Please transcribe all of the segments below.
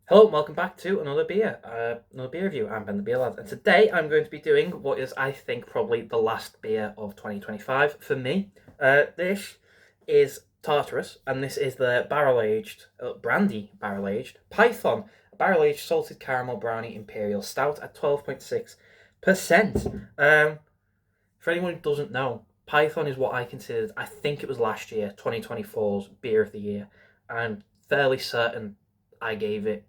Hello, and welcome back to another beer review. I'm Ben the Beer Lad, and today I'm going to be doing what is, I think, probably the last beer of 2025 for me. This is Tartarus, and this is the Brandy barrel aged Python, barrel aged salted caramel brownie imperial stout at 12.6%. For anyone who doesn't know, Python is what I considered. I think it was last year, 2024's beer of the year. I'm fairly certain I gave it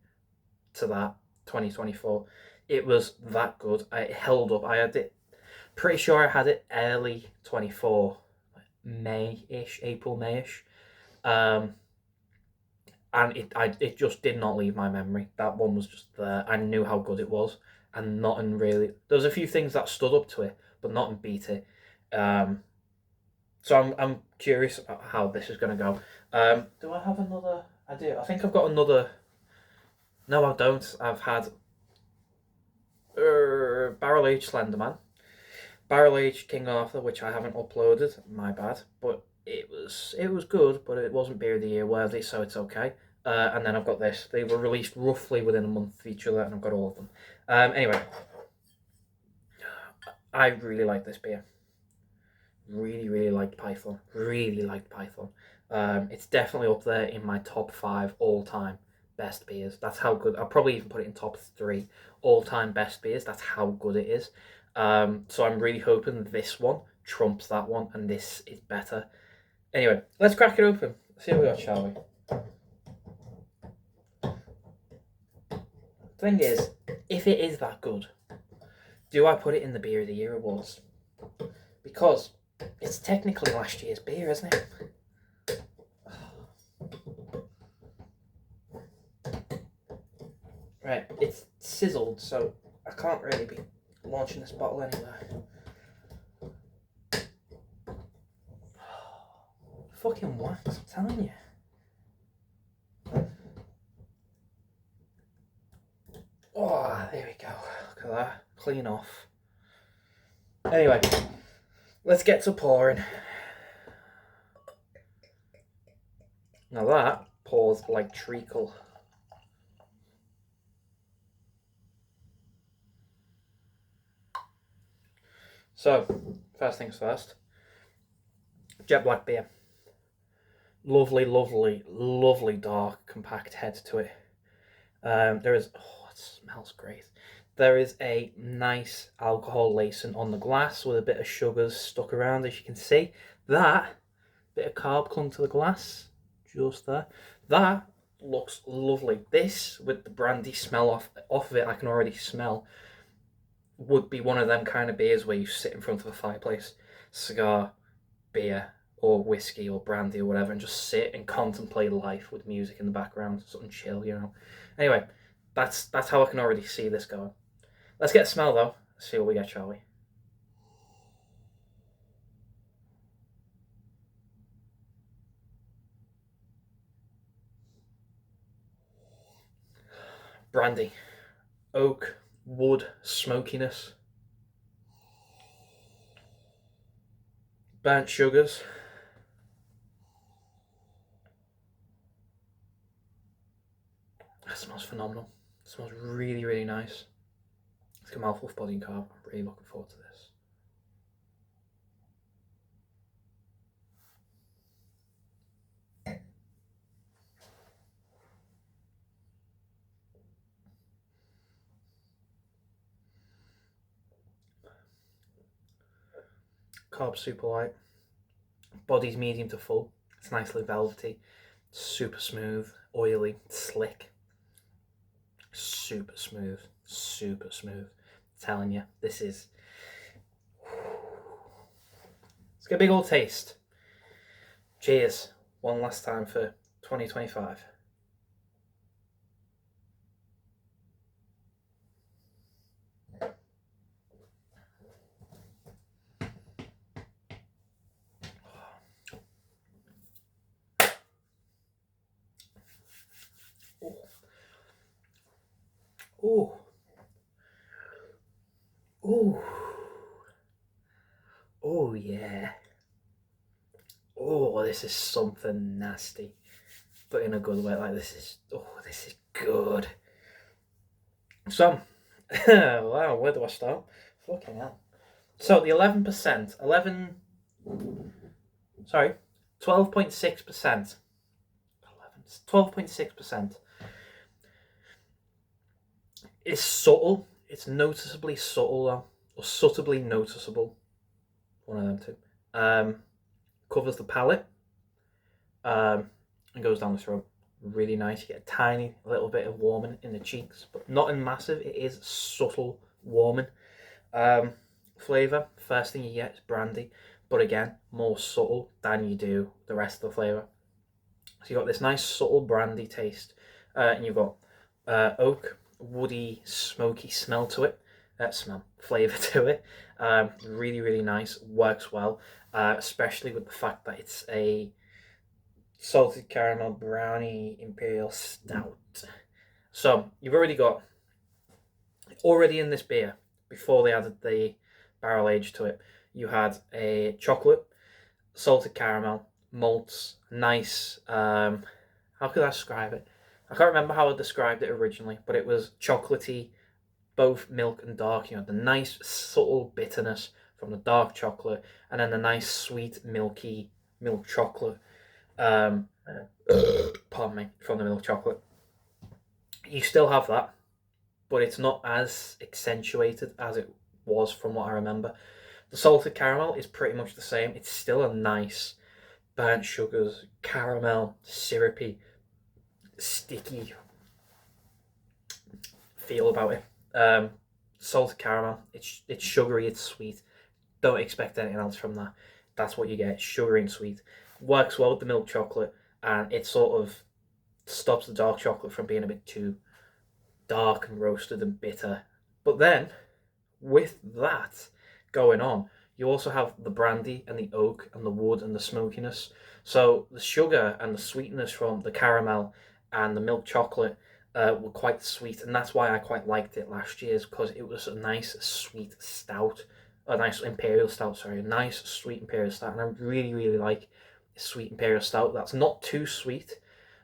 to that 2024. It was that good. It held up. I had it, pretty sure I had it early 24, May-ish, April, May-ish. Um, and it just did not leave my memory. That one was just there. I knew how good it was, and nothing really. There was a few things that stood up to it, but nothing beat it. Um, so I'm curious about how this is going to go. Do I have another? I do. I think I've got another. No, I don't. I've had Barrel Aged Slenderman, Barrel Aged King Arthur, which I haven't uploaded. My bad, but it was good, but it wasn't beer of the year worthy, so it's okay. And then I've got this. They were released roughly within a month of each other, and I've got all of them. Anyway, I really like this beer. Really, really liked Python. Really liked Python. It's definitely up there in my top five all time best beers. That's how good. I'll probably even put it in top three all time best beers. That's how good it is. So I'm really hoping this one trumps that one, and this is better. Anyway, let's crack it open. See what we got, shall we? Thing is, if it is that good, do I put it in the beer of the year awards? Because it's technically last year's beer, isn't it? Right, it's sizzled, so I can't really be launching this bottle anywhere. Fucking wax, I'm telling you. Oh, there we go. Look at that. Clean off. Anyway, let's get to pouring. Now that pours like treacle. So, first things first. Jet black beer. Lovely, lovely, lovely dark, compact head to it. There is, oh, it smells great. There is a nice alcohol lacing on the glass with a bit of sugars stuck around, as you can see. That bit of carb clung to the glass, just there. That looks lovely. This, with the brandy smell off of it, I can already smell, would be one of them kind of beers where you sit in front of a fireplace, cigar, beer, or whiskey or brandy or whatever, and just sit and contemplate life with music in the background, something chill, you know. Anyway, that's how I can already see this going. Let's get a smell though. Let's see what we get, shall we? Brandy, oak, wood, smokiness, burnt sugars. That smells phenomenal. It smells really, really nice. It's a mouthful of body and carb. I'm really looking forward to this. Carb super light. Body's medium to full. It's nicely velvety. Super smooth, oily, slick. Super smooth. Super smooth. I'm telling you, this is. Let's get a big old taste. Cheers. One last time for 2025. Ooh. Ooh. Oh, yeah. Oh, this is something nasty. But in a good way. Like, this is. Oh, this is good. So, wow, where do I start? Fucking hell. So the 11%, 12.6%. 12.6% is subtle. It's noticeably subtle though, or subtly noticeable. One of them two. Covers the palate, and goes down the throat. Really nice. You get a tiny little bit of warming in the cheeks, but not in massive. It is subtle warming. Flavour, first thing you get is brandy, but again, more subtle than you do the rest of the flavour. So you've got this nice subtle brandy taste, and you've got oak, woody, smoky smell to it, flavour to it. Really, really nice, works well, especially with the fact that it's a salted caramel brownie imperial stout. So you've already in this beer, before they added the barrel age to it, you had a chocolate, salted caramel, malts, nice. How could I describe it? I can't remember how I described it originally, but it was chocolatey, both milk and dark. You know, the nice subtle bitterness from the dark chocolate, and then the nice sweet milky milk chocolate. Pardon me, from the milk chocolate. You still have that, but it's not as accentuated as it was from what I remember. The salted caramel is pretty much the same. It's still a nice burnt sugars, caramel, syrupy, sticky feel about it. Salted caramel, it's sugary, it's sweet. Don't expect anything else from that. That's what you get, sugary and sweet. Works well with the milk chocolate, and it sort of stops the dark chocolate from being a bit too dark and roasted and bitter. But then, with that going on, you also have the brandy and the oak and the wood and the smokiness. So the sugar and the sweetness from the caramel and the milk chocolate were quite sweet, and that's why I quite liked it last year, because it was a nice sweet stout, a nice imperial stout, sorry, a nice sweet imperial stout, and I really, really like a sweet imperial stout that's not too sweet,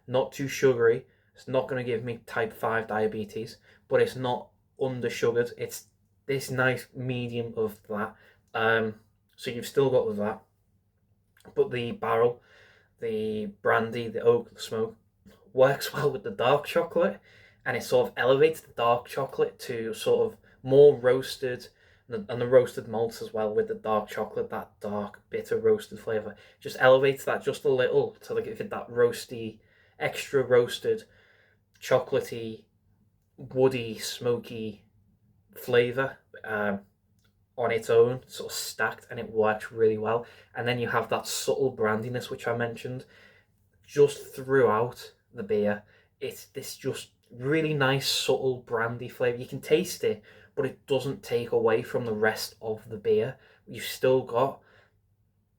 not too sugary. It's not going to give me type 5 diabetes, but it's not under sugared. It's this nice medium of that. So you've still got that, but the barrel, the brandy, the oak, the smoke works well with the dark chocolate, and it sort of elevates the dark chocolate to sort of more roasted, and the roasted malts as well with the dark chocolate, that dark bitter roasted flavour just elevates that just a little to give it that roasty, extra roasted, chocolatey, woody, smoky flavour on its own, sort of stacked, and it works really well. And then you have that subtle brandiness, which I mentioned, just throughout the beer. It's this just really nice, subtle brandy flavour. You can taste it, but it doesn't take away from the rest of the beer. You've still got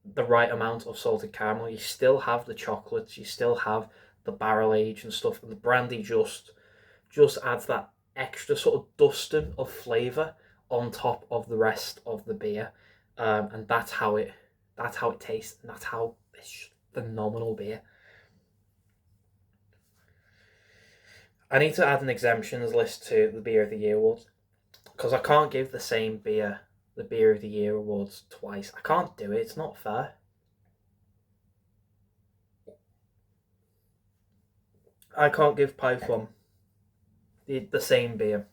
the right amount of salted caramel. You still have the chocolates. You still have the barrel age and stuff. And the brandy just adds that extra sort of dusting of flavour on top of the rest of the beer, and that's how it tastes, and that's how it's phenomenal beer. I need to add an exemptions list to the Beer of the Year awards, because I can't give the same beer the Beer of the Year awards twice. I can't do it. It's not fair. I can't give Python the same beer,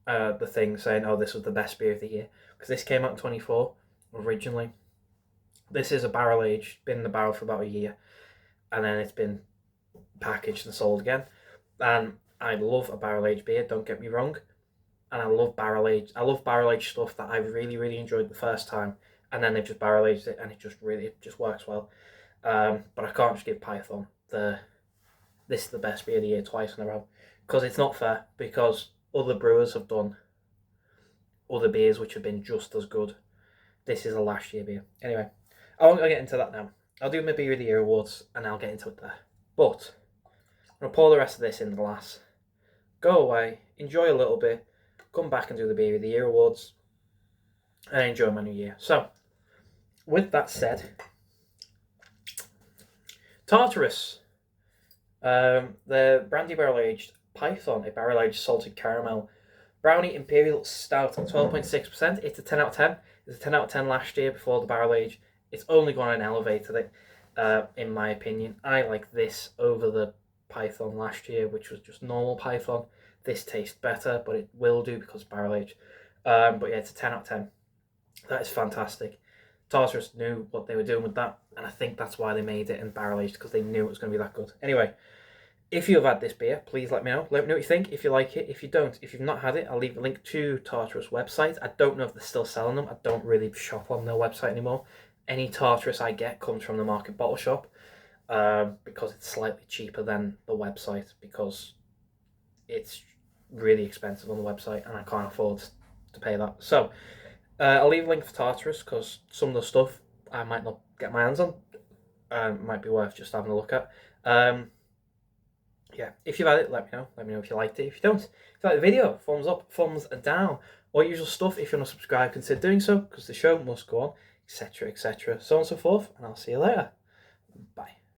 the thing saying, oh, this was the best beer of the year, because this came out in 24 originally. This is a barrel age, been in the barrel for about a year, and then it's been packaged and sold again. And I love a barrel aged beer, don't get me wrong, and I love barrel aged stuff that I really, really enjoyed the first time, and then they've just barrel aged it, and it just works well. But I can't just give Python this is the best beer of the year twice in a row, because it's not fair, because other brewers have done other beers which have been just as good. This is a last year beer. Anyway, I won't get into that now. I'll do my Beer of the Year awards and I'll get into it there. But I'm going to pour the rest of this in the glass, go away, enjoy a little bit, come back and do the Beer of the Year awards, and enjoy my new year. So, with that said, Tartarus, the brandy barrel aged Python, a barrel-aged salted caramel Brownie Imperial Stout, 12.6%. It's a 10 out of 10. It's a 10 out of 10 last year before the barrel age. It's only gone and elevated it, in my opinion. I like this over the Python last year, which was just normal Python. This tastes better, but it will do because barrel age. But yeah, it's a 10 out of 10. That is fantastic. Tartarus knew what they were doing with that, and I think that's why they made it in barrel aged, because they knew it was going to be that good. Anyway, if you have had this beer, please let me know. Let me know what you think, if you like it. If you don't, if you've not had it, I'll leave a link to Tartarus website. I don't know if they're still selling them. I don't really shop on their website anymore. Any Tartarus I get comes from the Market Bottle Shop, because it's slightly cheaper than the website, because it's really expensive on the website and I can't afford to pay that. So I'll leave a link for Tartarus, because some of the stuff I might not get my hands on. Might be worth just having a look at. Yeah, if you've had it, let me know. Let me know if you liked it. If you don't, if you like the video, thumbs up, thumbs down, all usual stuff. If you want to subscribe, consider doing so, because the show must go on, etc., etc., so on and so forth. And I'll see you later. Bye.